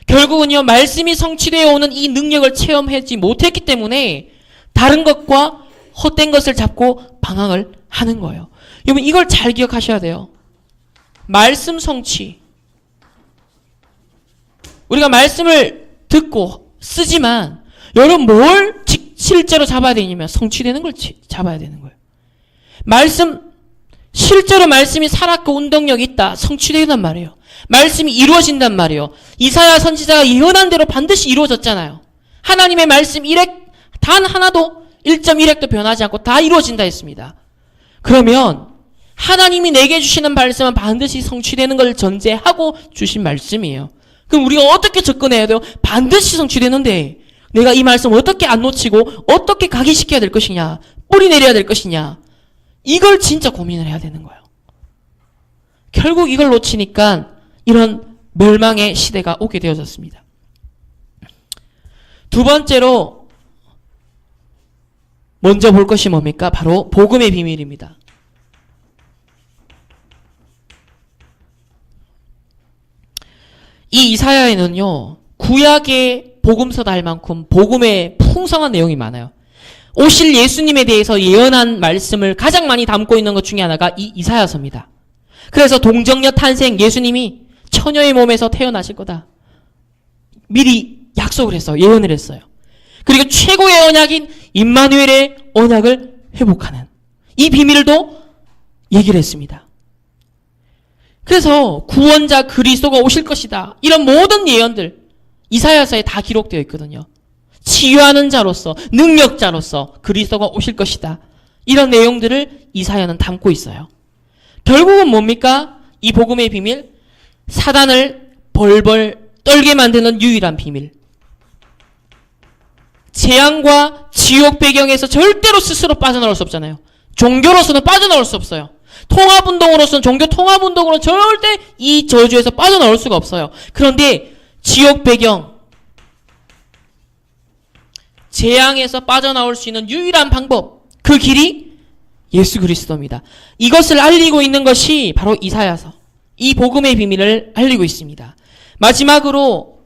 결국은요, 말씀이 성취되어 오는 이 능력을 체험하지 못했기 때문에 다른 것과 헛된 것을 잡고 방황을 하는 거예요. 여러분, 이걸 잘 기억하셔야 돼요. 말씀 성취. 우리가 말씀을 듣고 쓰지만 여러분 뭘 실제로 잡아야 되냐면 성취되는 걸 잡아야 되는 거예요. 실제로 말씀이 살았고 운동력이 있다. 성취된단 말이에요. 말씀이 이루어진단 말이에요. 이사야 선지자가 예언한 대로 반드시 이루어졌잖아요. 하나님의 말씀 1획 단 하나도 1.1획도 변하지 않고 다 이루어진다 했습니다. 그러면 하나님이 내게 주시는 말씀은 반드시 성취되는 걸 전제하고 주신 말씀이에요. 그럼 우리가 어떻게 접근해야 돼요? 반드시 성취되는데 내가 이 말씀 어떻게 안 놓치고 어떻게 각인시켜야 될 것이냐, 뿌리 내려야 될 것이냐, 이걸 진짜 고민을 해야 되는 거예요. 결국 이걸 놓치니까 이런 멸망의 시대가 오게 되어졌습니다. 두 번째로 먼저 볼 것이 뭡니까? 바로 복음의 비밀입니다. 이 이사야에는요, 구약의 복음서다 할 만큼 복음의 풍성한 내용이 많아요. 오실 예수님에 대해서 예언한 말씀을 가장 많이 담고 있는 것 중에 하나가 이 이사야서입니다. 그래서 동정녀 탄생, 예수님이 처녀의 몸에서 태어나실 거다. 미리 약속을 했어요. 예언을 했어요. 그리고 최고의 언약인 임마누엘의 언약을 회복하는 이 비밀도 얘기를 했습니다. 그래서 구원자 그리스도가 오실 것이다. 이런 모든 예언들 이사야서에 다 기록되어 있거든요. 치유하는 자로서, 능력자로서 그리스도가 오실 것이다. 이런 내용들을 이사야는 담고 있어요. 결국은 뭡니까? 이 복음의 비밀, 사단을 벌벌 떨게 만드는 유일한 비밀. 재앙과 지옥 배경에서 절대로 스스로 빠져나올 수 없잖아요. 종교로서는 빠져나올 수 없어요. 통합운동으로서는, 종교 통합운동으로는 절대 이 저주에서 빠져나올 수가 없어요. 그런데 지옥 배경, 재앙에서 빠져나올 수 있는 유일한 방법, 그 길이 예수 그리스도입니다. 이것을 알리고 있는 것이 바로 이사야서, 이 복음의 비밀을 알리고 있습니다. 마지막으로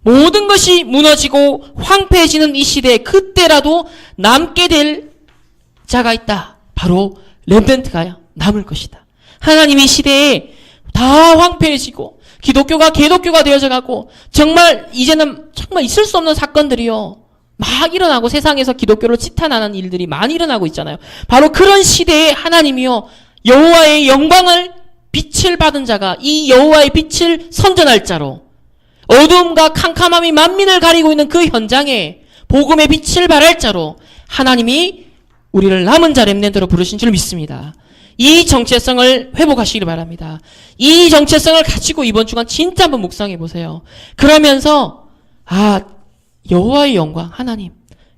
모든 것이 무너지고 황폐해지는 이 시대에 그때라도 남게 될 자가 있다. 바로 렘넌트가 남을 것이다. 하나님이 이 시대에 다 황폐해지고 기독교가 개독교가 되어져 가고 정말 이제는 정말 있을 수 없는 사건들이요, 막 일어나고 세상에서 기독교를 치탄하는 일들이 많이 일어나고 있잖아요. 바로 그런 시대에 하나님이요, 여호와의 영광을 빛을 받은 자가, 이 여호와의 빛을 선전할 자로, 어두움과 캄캄함이 만민을 가리고 있는 그 현장에 복음의 빛을 발할 자로 하나님이 우리를 남은 자 렘넌트로 부르신 줄 믿습니다. 이 정체성을 회복하시길 바랍니다. 이 정체성을 가지고 이번 주간 진짜 한번 묵상해 보세요. 그러면서 여호와의 영광, 하나님,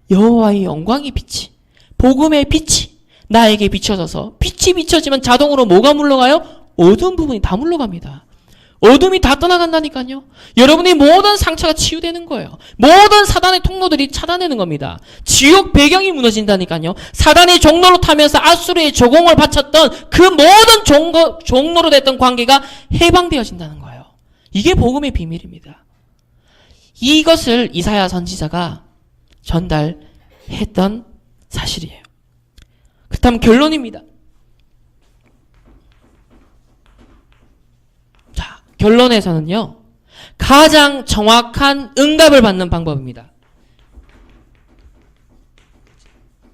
여호와의 영광의 빛이, 복음의 빛이 나에게 비춰져서, 빛이 비춰지면 자동으로 뭐가 물러가요? 어두운 부분이 다 물러갑니다. 어둠이 다 떠나간다니까요. 여러분의 모든 상처가 치유되는 거예요. 모든 사단의 통로들이 차단되는 겁니다. 지옥 배경이 무너진다니까요. 사단의 종로로 타면서 아수르의 조공을 바쳤던 그 모든 종로로 됐던 관계가 해방되어진다는 거예요. 이게 복음의 비밀입니다. 이것을 이사야 선지자가 전달했던 사실이에요. 그렇다면 결론입니다. 자, 결론에서는요, 가장 정확한 응답을 받는 방법입니다.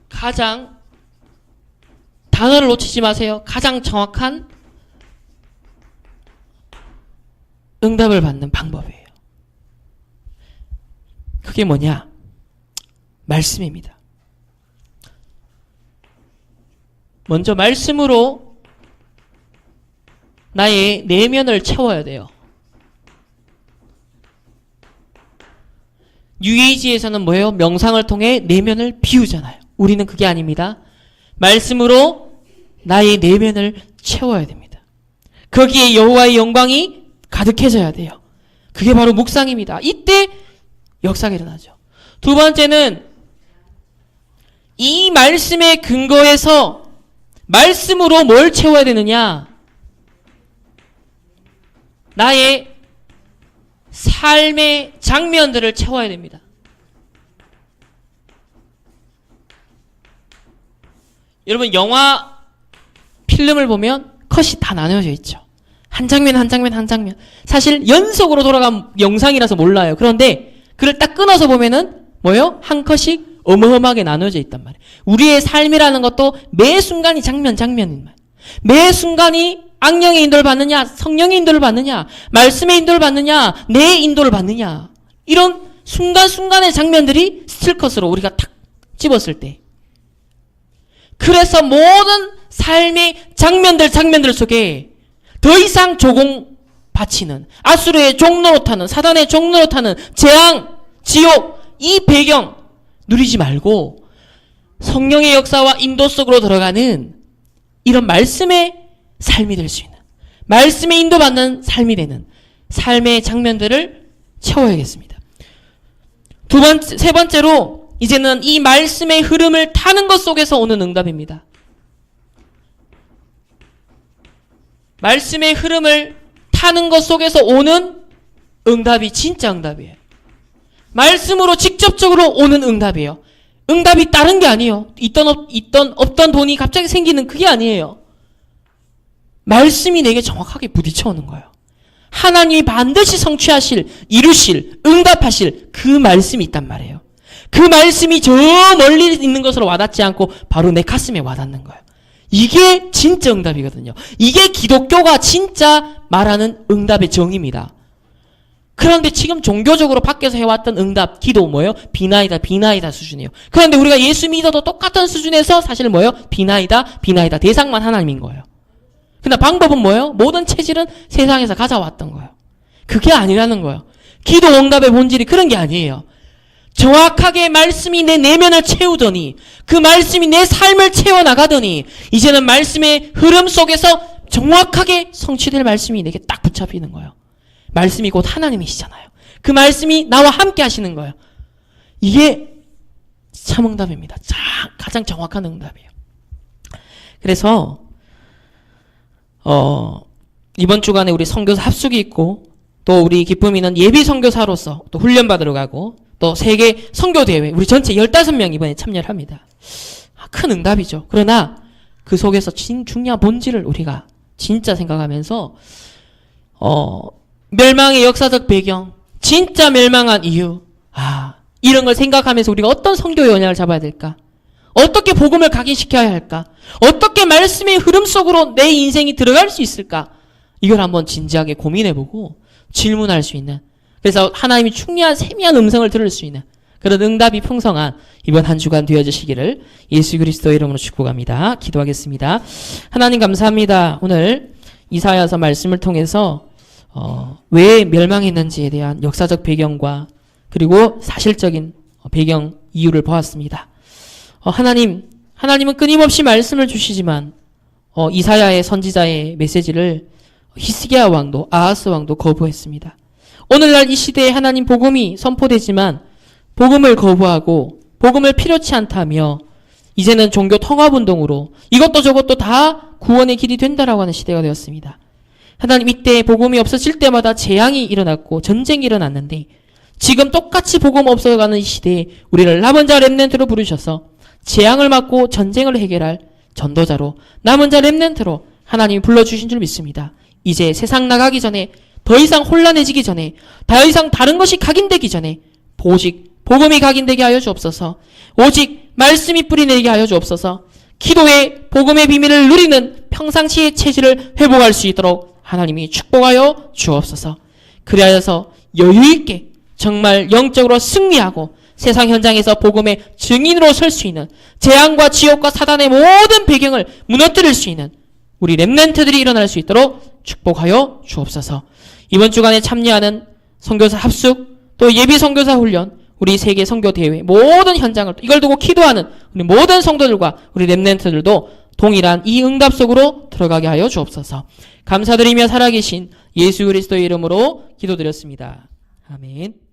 가장, 단어를 놓치지 마세요. 가장 정확한 응답을 받는 방법이에요. 그게 뭐냐? 말씀입니다. 먼저 말씀으로 나의 내면을 채워야 돼요. 뉴에이지에서는 뭐예요? 명상을 통해 내면을 비우잖아요. 우리는 그게 아닙니다. 말씀으로 나의 내면을 채워야 됩니다. 거기에 여호와의 영광이 가득해져야 돼요. 그게 바로 묵상입니다. 이때 역사가 일어나죠. 두 번째는 이 말씀의 근거에서 말씀으로 뭘 채워야 되느냐? 나의 삶의 장면들을 채워야 됩니다. 여러분, 영화 필름을 보면 컷이 다 나눠져 있죠. 한 장면 한 장면 한 장면. 사실 연속으로 돌아간 영상이라서 몰라요. 그런데 그걸 딱 끊어서 보면은 뭐예요? 한 컷이 어마어마하게 나눠져 있단 말이에요. 우리의 삶이라는 것도 매 순간이 장면인 말이에요. 매 순간이 악령의 인도를 받느냐, 성령의 인도를 받느냐, 말씀의 인도를 받느냐, 내 인도를 받느냐, 이런 순간순간의 장면들이 스틸컷으로 우리가 탁 집었을 때, 그래서 모든 삶의 장면들 속에 더 이상 조공 바치는, 아수르의 종로로 타는, 사단의 종로로 타는 재앙, 지옥, 이 배경 누리지 말고 성령의 역사와 인도 속으로 들어가는 이런 말씀의 삶이 될 수 있는, 말씀에 인도받는 삶이 되는 삶의 장면들을 채워야겠습니다. 세 번째로 이제는 이 말씀의 흐름을 타는 것 속에서 오는 응답입니다. 말씀의 흐름을 타는 것 속에서 오는 응답이 진짜 응답이에요. 말씀으로 직접적으로 오는 응답이에요. 응답이 다른 게 아니에요. 없던 돈이 갑자기 생기는 그게 아니에요. 말씀이 내게 정확하게 부딪혀오는 거예요. 하나님이 반드시 성취하실, 이루실, 응답하실 그 말씀이 있단 말이에요. 그 말씀이 저 멀리 있는 것으로 와닿지 않고 바로 내 가슴에 와닿는 거예요. 이게 진짜 응답이거든요. 이게 기독교가 진짜 말하는 응답의 정의입니다. 그런데 지금 종교적으로 밖에서 해왔던 응답, 기도 뭐예요? 비나이다 수준이에요. 그런데 우리가 예수 믿어도 똑같은 수준에서 사실 뭐예요? 비나이다. 대상만 하나님인 거예요. 근데 방법은 뭐예요? 모든 체질은 세상에서 가져왔던 거예요. 그게 아니라는 거예요. 기도 응답의 본질이 그런 게 아니에요. 정확하게 말씀이 내 내면을 채우더니, 그 말씀이 내 삶을 채워나가더니, 이제는 말씀의 흐름 속에서 정확하게 성취될 말씀이 내게 딱 붙잡히는 거예요. 말씀이 곧 하나님이시잖아요. 그 말씀이 나와 함께 하시는 거예요. 이게 참 응답입니다. 가장 정확한 응답이에요. 그래서 이번 주간에 우리 선교사 합숙이 있고, 또 우리 기쁨이는 예비 선교사로서 또 훈련받으러 가고, 또 세계 선교대회, 우리 전체 15명 이번에 참여를 합니다. 큰 응답이죠. 그러나 그 속에서 중요한 본질을 우리가 진짜 생각하면서 멸망의 역사적 배경, 진짜 멸망한 이유, 이런 걸 생각하면서 우리가 어떤 선교의 언약을 잡아야 될까? 어떻게 복음을 각인시켜야 할까? 어떻게 말씀의 흐름 속으로 내 인생이 들어갈 수 있을까? 이걸 한번 진지하게 고민해보고 질문할 수 있는, 그래서 하나님이 충분한 세미한 음성을 들을 수 있는 그런 응답이 풍성한 이번 한 주간 되어주시기를 예수 그리스도의 이름으로 축복합니다. 기도하겠습니다. 하나님 감사합니다. 오늘 이사야서 말씀을 통해서 왜 멸망했는지에 대한 역사적 배경과 그리고 사실적인 배경 이유를 보았습니다. 하나님은 끊임없이 말씀을 주시지만 이사야의 선지자의 메시지를 히스기야 왕도 아하스 왕도 거부했습니다. 오늘날 이 시대에 하나님 복음이 선포되지만 복음을 거부하고 복음을 필요치 않다며 이제는 종교 통합운동으로 이것도 저것도 다 구원의 길이 된다라고 하는 시대가 되었습니다. 하나님 이때 복음이 없어질 때마다 재앙이 일어났고 전쟁이 일어났는데 지금 똑같이 복음 없어가는 이 시대에 우리를 남은 자 렘넌트로 부르셔서 재앙을 막고 전쟁을 해결할 전도자로 남은 자 렘넌트로 하나님이 불러주신 줄 믿습니다. 이제 세상 나가기 전에 더 이상 혼란해지기 전에 더 이상 다른 것이 각인되기 전에 오직 복음이 각인되게 하여 주옵소서. 오직 말씀이 뿌리내게 하여 주옵소서. 기도의 복음의 비밀을 누리는 평상시의 체질을 회복할 수 있도록 하나님이 축복하여 주옵소서. 그리하여서 여유있게 정말 영적으로 승리하고 세상 현장에서 복음의 증인으로 설 수 있는 재앙과 지옥과 사단의 모든 배경을 무너뜨릴 수 있는 우리 렘넌트들이 일어날 수 있도록 축복하여 주옵소서. 이번 주간에 참여하는 선교사 합숙 또 예비 선교사 훈련 우리 세계 선교 대회 모든 현장을 이걸 두고 기도하는 우리 모든 성도들과 우리 렘넌트들도 동일한 이 응답 속으로 들어가게 하여 주옵소서. 감사드리며 살아계신 예수 그리스도의 이름으로 기도드렸습니다. 아멘.